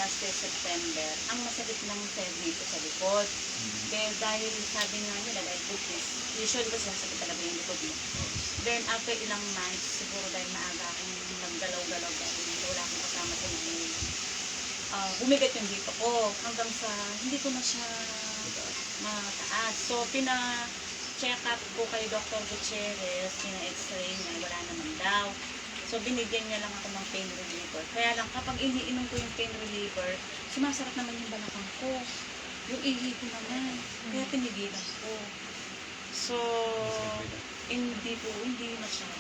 last year September, ang masakit ng sir dito sa likod. Dahil sabi nga nila, dahil bukis, usually kasi masakit talaga yung likod mo. Then after ilang months, siguro dahil maaga akong naggalaw-galaw dahil wala akong kasama sa ngayon. Bumigat yung dito ko hanggang sa hindi ko na siya mataas. So, pina-check up ko kay Dr. Gutierrez, pina-x-ray niya, wala naman daw. So, binigyan niya lang ako ng pain reliever. Kaya lang, kapag iniinom ko yung pain reliever, sumasarap naman yung balakang ko. Yung ihi ko naman. Kaya tinigilan ko. So, hindi masyado.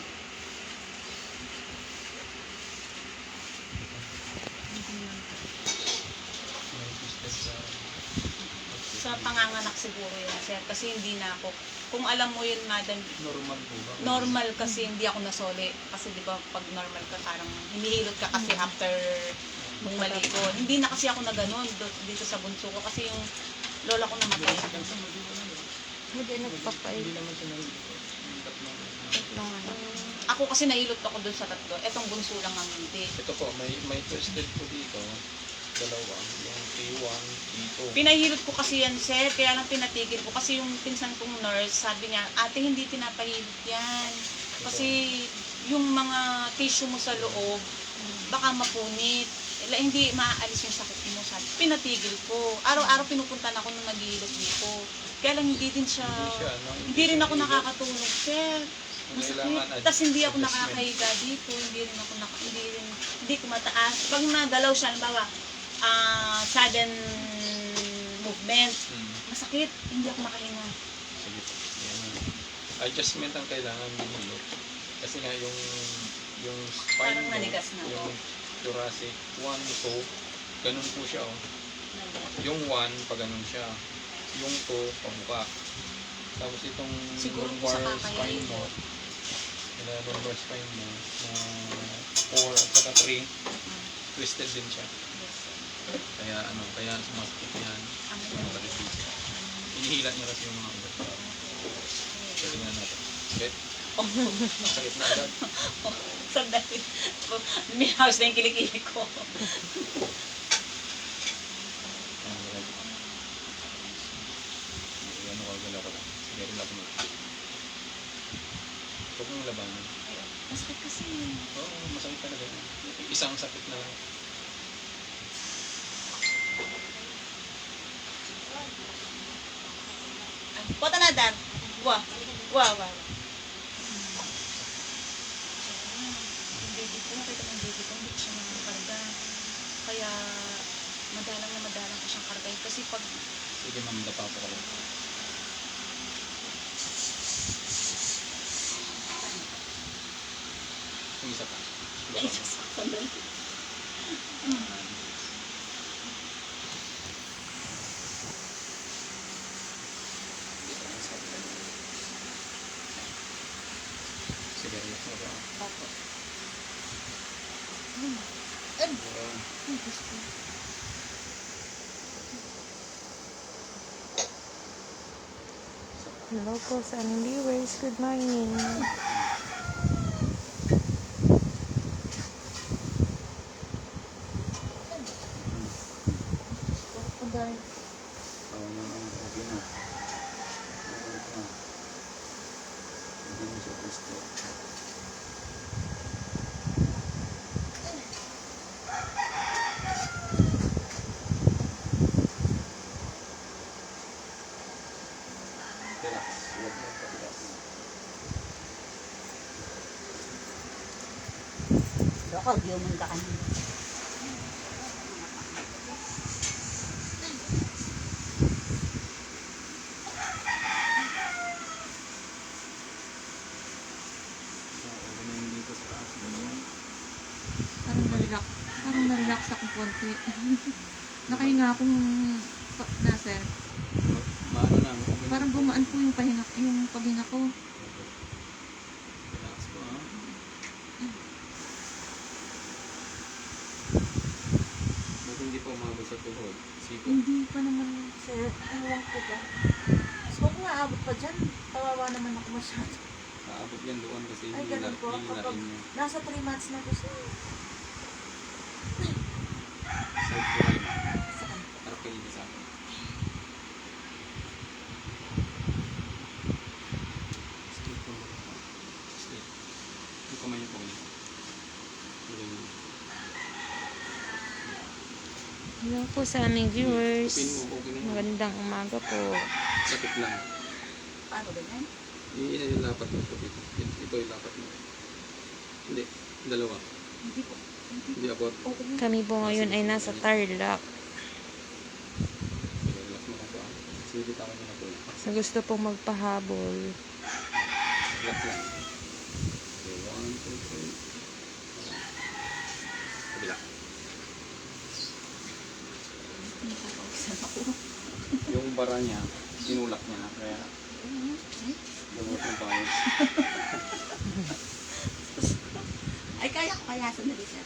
Sa panganganak siguro yun, sir. Kasi hindi na ako, kung alam mo yun, madam, Normal po ba? normal kasi hindi ako nasoli. Kasi di ba pag normal ka, parang hinihilot ka kasi after nung maligo. Hindi na kasi ako na ganun dito sa bunso ko. Kasi yung lola ko namatay. Hindi nagpapait. Hindi naman siya Ako kasi nahilot ako dun sa tatlo. Etong bunso lang ang hindi. Ito po, may twisted po dito. Dalawa. Yung T1, T2. Pinahilot ko kasi yan, sir. Kaya lang pinatigil ko. Kasi yung pinsan kong nurse, sabi niya, ate, hindi pinapahilot yan. Kasi yung mga tissue mo sa loob, baka mapunit. Hindi maaalis yung sakit mo. Sabi, pinatigil ko. Araw-araw pinupunta na ako nung naghihilot dito. Kaya lang hindi din siya, hindi rin ako nakakatulog, sir. Masakit. Tapos hindi ako nakakahiga dito. Hindi ko mataas. Pag nagalaw siya, halimbawa, sudden movement, masakit. Hindi ako makahinga. Sige po. Adjustment ang kailangan ninyo. Kasi nga yung spine Parang mo, nanigas na. yung thoracic 1, 2, ganun po siya. Yung 1, pa ganun siya. Yung 2, pabuka. Tapos itong Siguro po sa lumbar spine mo, lumbar spine mo, na 4 at saka 3, twisted din siya. Kaya sumasakit yan. Yung kalipis. Hinihila niya kasi yung mga ugat. Pwede nga natin. Okay? Masakit na agad. Sandali. May house na yung kilikili ko. Ano ka, gala ko lang. Sige, relax mo. Huwag mong labanan. Masakit kasi. Oo, masakit talaga. Isang sakit na lang. Pota na, Dan. Wah. Wah. Yung baby ko, nakita mo yung baby ko, hindi ko siya nakakarga. Kaya, madalang ko siyang kargahin. Kasi pag, Sige, ma'am, dapa po ka lang. Yung isa pa. sandali. Sige, relax mo ba? Opo. Hello po sa aming viewers. Good morning. Okay na. Hindi mo siya gusto. Relax. Huwag mo pa-relax. Doko, giyumun ka kanina. Parang na-relax akong konti. Nakahinga akong nasa. Maano na. Parang gumaan po yung paghinga ko. Relax po, ha? Ba't hindi pa umabot sa tuhod? Siko. Hindi pa naman, sir. Ewan ko ba? Gusto ko nga abot pa dyan. Kawawa naman ako masyado. Aabot yan doon kasi Ay, ganun po. Kapag niya. nasa 3 months na po, sir. Side to right. Hello po sa aming viewers. Open mo, open mo. Magandang umaga po. Sakit lang. Paano ba yan? Ilapat mo ito dito. Ito ilapat mo. Hindi. Dalawa. Hindi po. Hindi abot. Kami po ngayon ay nasa Tarlac. Relax mo lang po. Sige, bitawan mo na po. Sa gusto pong magpahabol. Relax lang. Okay, 1, 2, 3. Kabila. Nakakausan ako. Yung bara niya, sinulak niya na. Kaya, lumot ng pangit. Ay, kaya ko kaya sandali siya.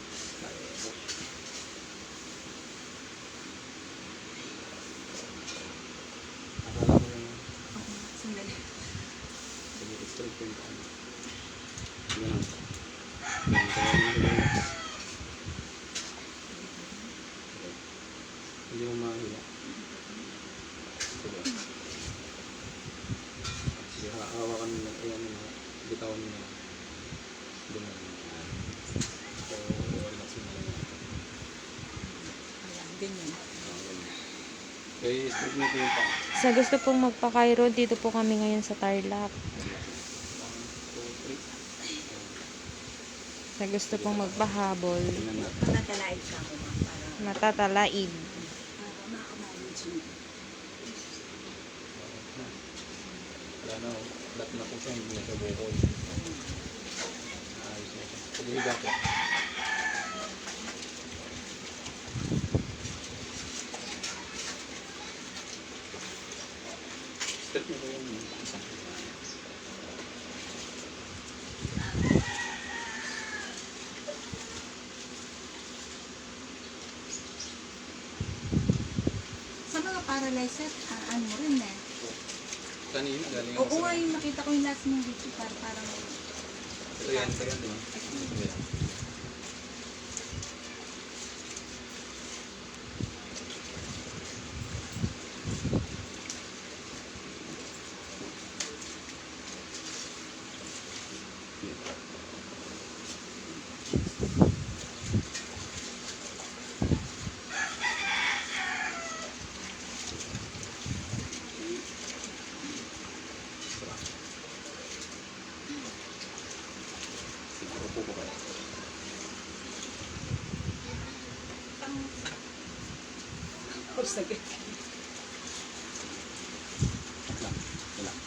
Akala ko yung Sandali. straight ko yung pangit. Sige lang. Yan, kaya yung relax. Okay. Hindi mo mahiya. Sige. Sige, hawakan mo lang. Ayan mo na. Bitawan mo na. Doon mo na. So, relax mo na lang. Ayan, ganyan. Okay, straight mo ito yung pang. Sa gusto pong magpa-Cairo, dito po kami ngayon sa Tarlac. 1, 2, 3. Sa gusto pong magpahabol. Tingnan natin. Matalaid ka ako ba? Para Matatalaid. makamanage mo. Wala na, flat na po siya, hindi na siya bukol. Ayos na siya. Paghihiga po. Step mo po yung isa. Sa mga paralyzer, ano mo rin eh. Kanina, galing Oo nga, yung nakita ko yung last mong video parang Ito yan, di ba? Ito yan. Sige, upo po kayo. sakit. Lang, lang.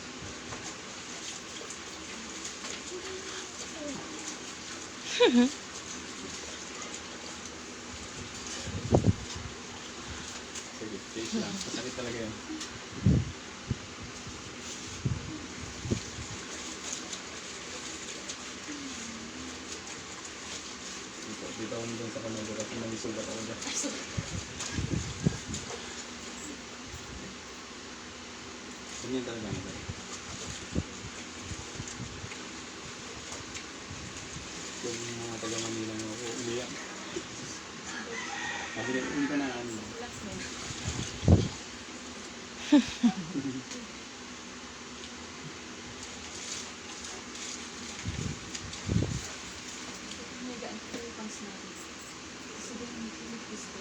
Sige, face lang. Masakit talaga yun. Dito ako doon sa kamay ko kasi nanisugat ako dyan. Ganyan talaga ang gawin. Yung mga taga Manila mo ako, umiyak. Sabi ko, hindi ka na ano. Relax mo. Nagaan ko yung pants natin. Kasi doon yung pinipis ko.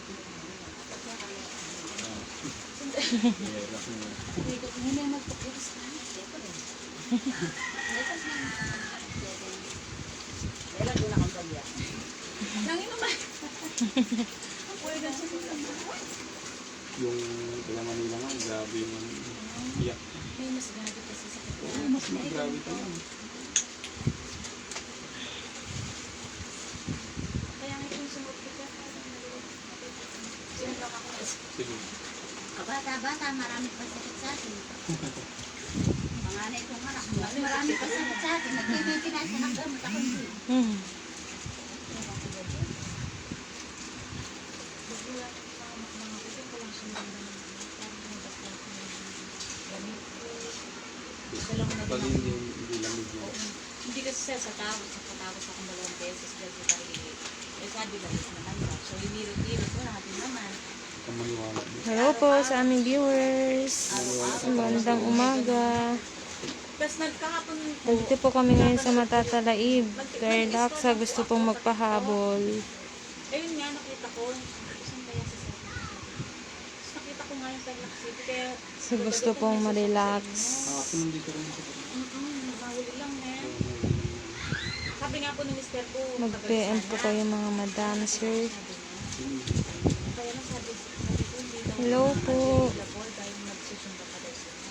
Relax mo. Hindi ko hindi na magpapilis na. Siyempre. Kailan ko na kang pagya? Nangin naman. Ang pwede siya sa Yung taga Manila nga, grabe yung iyak. may mas gabi kasi sa Oo, mas grabe ito yan. Kaya nga yung sumot ko ka. Sinuntok ako kasi. Sige. Bata-bata, marami pa sakit sa atin. Panganay kong anak, mas marami pa sakit sa atin. Nagpipinasa ng gamot ako din. Hmm. Pag hindi lamig mo. Hindi kasi siya sa patapos akong 2 beses dahil sa tarili. Eh sabi lang naman ba? So hinirot-hirot ko natin naman. Kung maniwala mo. Hello po sa aming viewers. Magandang umaga. Tapos nagkakapon po. Nandito po kami ngayon sa Matatalaib. Tarlac sa gusto pong magpahabol. Ayun nga, nakita ko. Saan kaya sa Tarlac City. Kaya, So gusto pong ma-relax. Ako nandito rin sa mahuli lang eh. Sabi nga po ni Mr. ko, Mag-PM po kayo mga madam, sir. kaya na sabi ko, hindi daw Hello po. available dahil nagsusumba pa daw sila.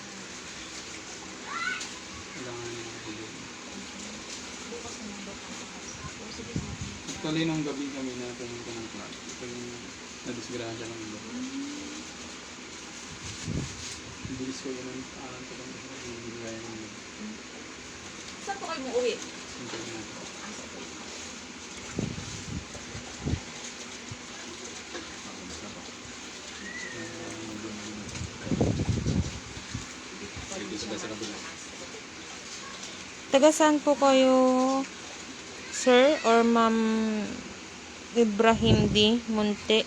Bukas naman daw papakasap. Sige, sige. Actually, nung gabi kami na pumunta ng club. Ito yung nadisgrasya ng iba. Bilis ko yun ang alam ko kung hindi gaya ng iba. Saan po kayo umuwi? Siyempre natin. Dito sila sa kabila. Taga saan po kayo, sir or ma'am Ibrahim D. Monte?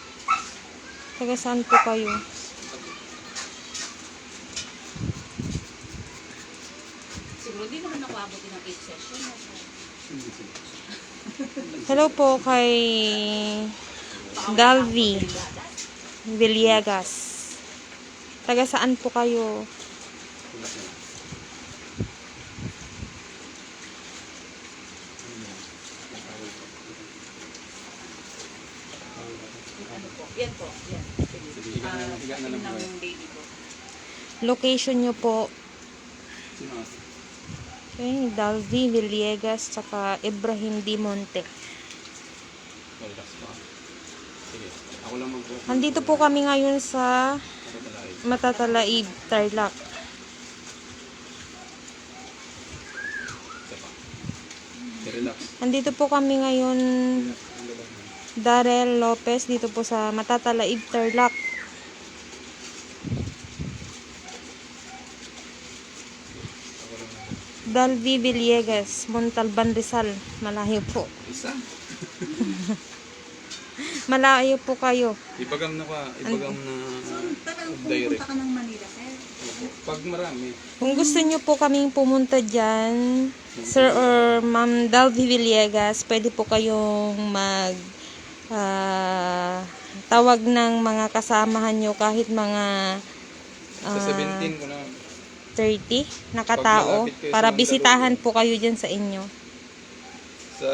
Taga saan po kayo? Siguro di naman ako abutin ng 8 session. Hindi sila. Hello po kay Dalvi Villegas. Taga saan po kayo? Tulad na. Ano po? Yan po. Yan. Sige, higa na lang po. Ng baby ko. Location nyo po. Sino ate? Okay, Dalvi Villegas tsaka Ibrahim D. Monte. Relax pa. Sige, ako lang mag-go. Nandito po kami ngayon sa Matatalaib, Tarlac. Isa pa. Relax. Nandito po kami ngayon, Darrell Lopez, dito po sa Matatalaib, Tarlac. Dalvi Villegas, Montalban, Rizal. Malayo po. Isa. Malayo po kayo. Ibagam na ka. Ibagam na Tagal direct. pumunta ka ng Manila, sir. Pag marami. Kung gusto nyo po kaming pumunta dyan, Sir or Ma'am Dalvi Villegas, pwede po kayong tawag ng mga kasamahan nyo kahit mga Sa 17 ko na. 30 na katao Pag malapit kayo sa para Mandaluyong. bisitahan po kayo dyan sa inyo. Sa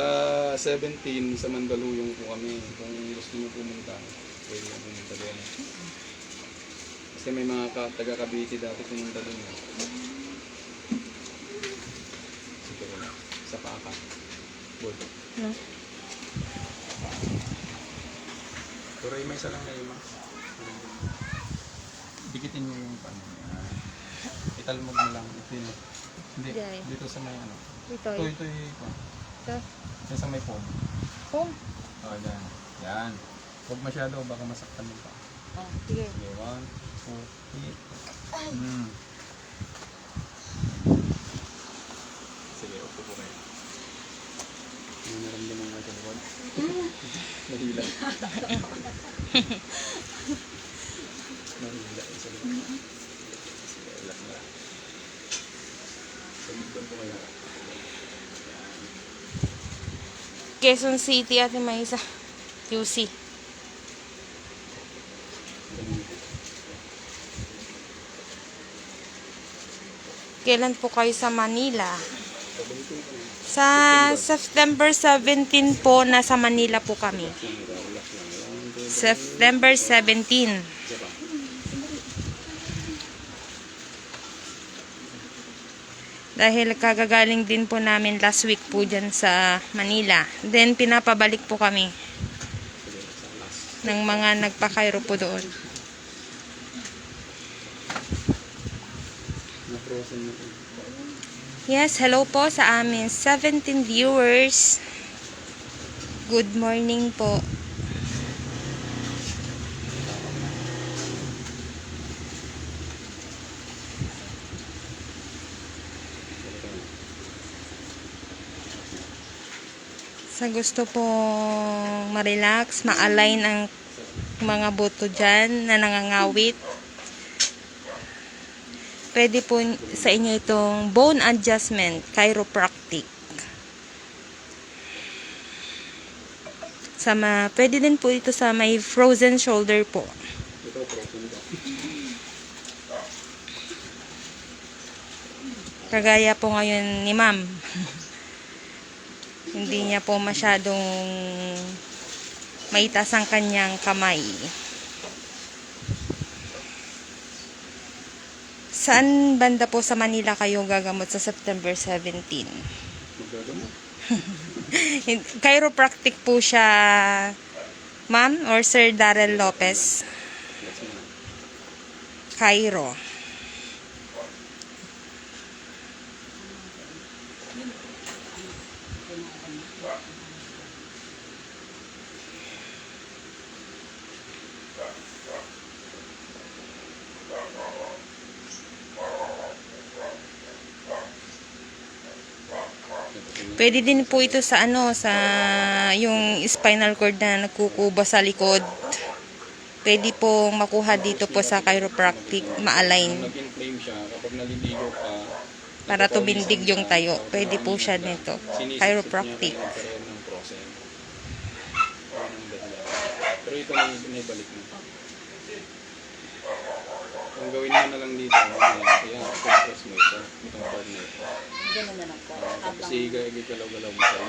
17, sa Mandaluyong po kami. Kung gusto nyo pumunta, pwede nyo pumunta doon. Kasi may mga taga Cavite dati pumunta doon. Siguro na. Sa Paaka. Boy. No? Pero may isa lang kayo, ma. Dikitin nyo yung paano. Italmog mo lang. Dito. Hindi. Diyan. Dito sa may ano. Ito. Ito yung Ito. Yan sa may foam. Home. Oh, yan. Yan. Huwag masyado, baka masaktan mo pa. Oh, sige. Okay, 1, 2, 3. Sige, upo po kayo. May naramdaman nga sa likod. Nahila. Nahila sa likod. Sige, relax na lang. Sa likod po kayo. Quezon City, Ate Maisa. QC. Kailan po kayo sa Manila? Sa September 17 po, nasa Manila po kami. September 17. Dahil kagagaling din po namin last week po dyan sa Manila. Then pinapabalik po kami ng mga nagpa-Cairo po doon. Yes, hello po sa amin 17 viewers. Good morning po. Sa gusto pong ma-relax, ma-align ang mga buto dyan na nangangawit, pwede po sa inyo itong bone adjustment, chiropractic. Pwede din po ito sa may frozen shoulder po. Ito, frozen ka. Kagaya po ngayon ni ma'am. Hindi niya po masyadong maitas ang kanyang kamay. Saan banda po sa Manila kayo gagamot sa September 17? Magagamot. Chiropractic po siya, ma'am, or Sir Darrell Lopez? That's mo na. Cairo. Pwede din po ito sa sa yung spinal cord na nagkukuba sa likod. Pwede po makuha dito po sa chiropractic, ma-align Nag-inflame siya, kapag naliligo ka, para tumindig yung tayo. Pwede po siya nito. Chiropractic. ng process. Pero ito na inibalik mo. Ang gawin mo na lang dito, kaya compress mo ito, itong part na ito. Ganun na lang po. Tapos Habang igalaw-galaw mo siya.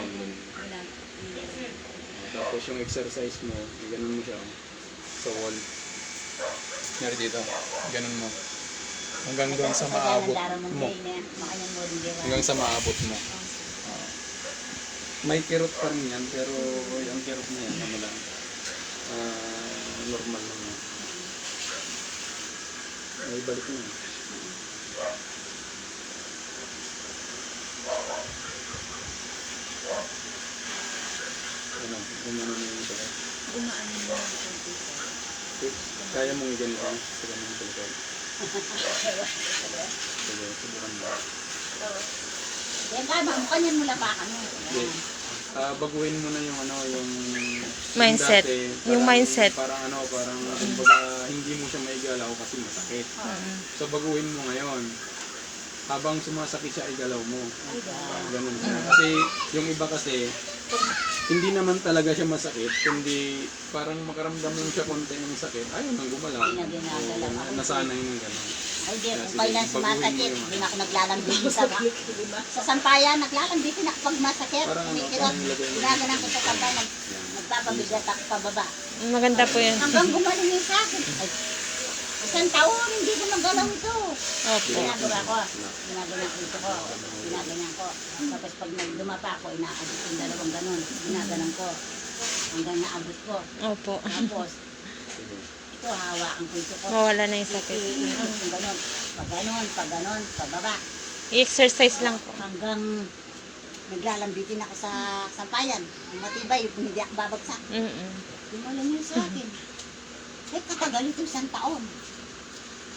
Tapos yung exercise mo, ganun mo siya sa wall. Nyari dito, ganun mo. Hanggang doon sa maabot mo. Hanggang sa maabot mo. May kirot pa rin yan, pero yung kirot na yan, ano lang, normal lang yan. May balik na. Ano, gumano na yung ito. gumaan mo yung computer. Kaya mong i-ganito sa ganun telepon. Sige, subukan mo. Yan ka, kanyan mo lapakan mo. Okay. Baguhin mo na yung yung Mindset. dati, Yung mindset. Parang kumbaga hindi mo siya maigalaw kasi masakit. So baguhin mo ngayon. Habang sumasakit siya, igalaw mo. Ganun siya. Kasi yung iba kasi hindi naman talaga siya masakit, kundi parang makaramdam lang siya konti ng sakit, ayaw nang gumalaw. Hindi na ginagalaw ako. Nasanay ng gano'n. Ay, di, Kaya kung sige, kailan baguhin sumasakit, mo yun. hindi na ako naglalambing sa sampayan, naglalambitin ako pag masakit. Parang ano, Kumikirot, parang nilagay mo. ginaganan ko sa sampayan, Yan. nagpapabigat ako pababa. Maganda po yan. Hanggang gumaling yung sa akin. Ay, isang taon, hindi ko magalaw ito. Opo. Ginagawa ko, ginagawa ko ito ko, ginaganan ko. Tapos pag dumapa ako, inaabot yung dalawang ganun. Ginaganan ko, hanggang naabot ko. Opo. Tapos, ito, hawakan ko ito ko. Mawala na yung sakit. Iikot yung ganun. Pag ganon, pababa. I-exercise lang po. Hanggang naglalambitin ako sa sampayan. Matibay, hindi ako babagsak. Gumalang yun sa akin. Eh, katagal ito isang taon.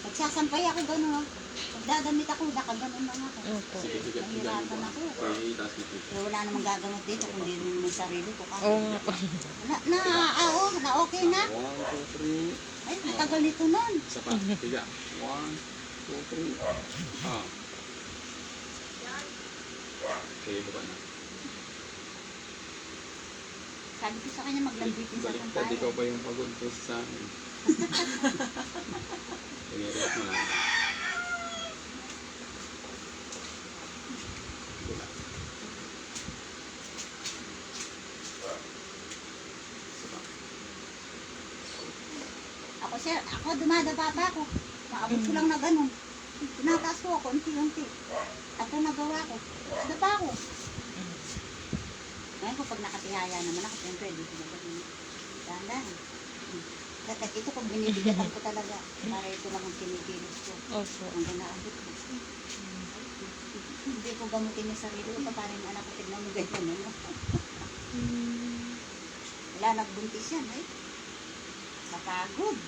Pagsasampay ako gano'n. Pagdadamit ako, nakaganon lang ako. Opo. Sige, sige. Nahirapan ako. Okay, taas mo ito. Pero wala namang gagamot dito, kundi yung sarili ko. Oo nga po. Na okay na. 1, 2, 3. Ay, matagal nito nun. Isa pa. Tiga. 1, 2, 3. Okay, baba na. Sabi ko sa kanya, maglambitin sa Baliktad, sampayan. ikaw pa yung pagod ko sa akin. Sige, relax mo lang. Wala. Isa pa. Ako dumadaba pa ako. Maabot ko lang na ganun. Tinataas ko ako, unti-unti. Ako nagawa ko. Daba ako. Ngayon ko pag nakatihaya naman ako, siyempre, dito na ba din. Dahan-dahan. Kasi ito kung binibigatan ko talaga, para ito lang ang kinikilos ko. Opo. Hanggang naabot ko. Hindi ko gamutin yung sarili ko, paano yung anak ko, tignan mo ganyan. Ano? Wala, nagbuntis yan, ay. Napagod.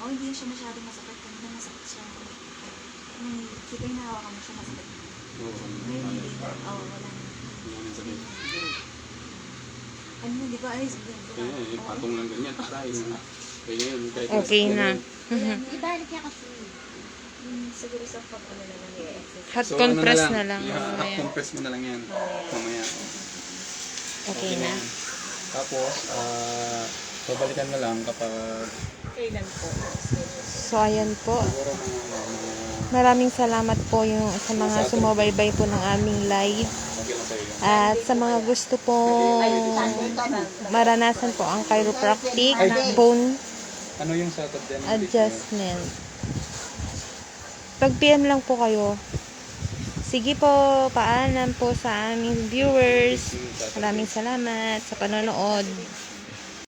Oh, hindi siya masyadong masakit. Kanina masakit siya. Sige, nahawakan mo siya masakit. Oo. Ngayon hindi. Oo, wala na. Yan ang sakit. Ano, di ba? Ay, Eh, patong lang ganyan. Aray. Kaya yun, kahit Okay na. Ibalik niya kasi. siguro sa pag ano na lang i-exercise. Hot So, compress ano na lang. Hot Mamaya. compress mo na lang yan. Mamaya. Okay na. Tapos, babalikan na lang kapag Kailan po? So, ayan po. Maraming salamat po yung sa mga sumubaybay po ng aming live. At sa mga gusto pong maranasan po ang chiropractic, bone Ano yung Saturday? adjustment. Pag-PM lang po kayo. Sige po, paalam po sa aming viewers. Maraming salamat sa panonood.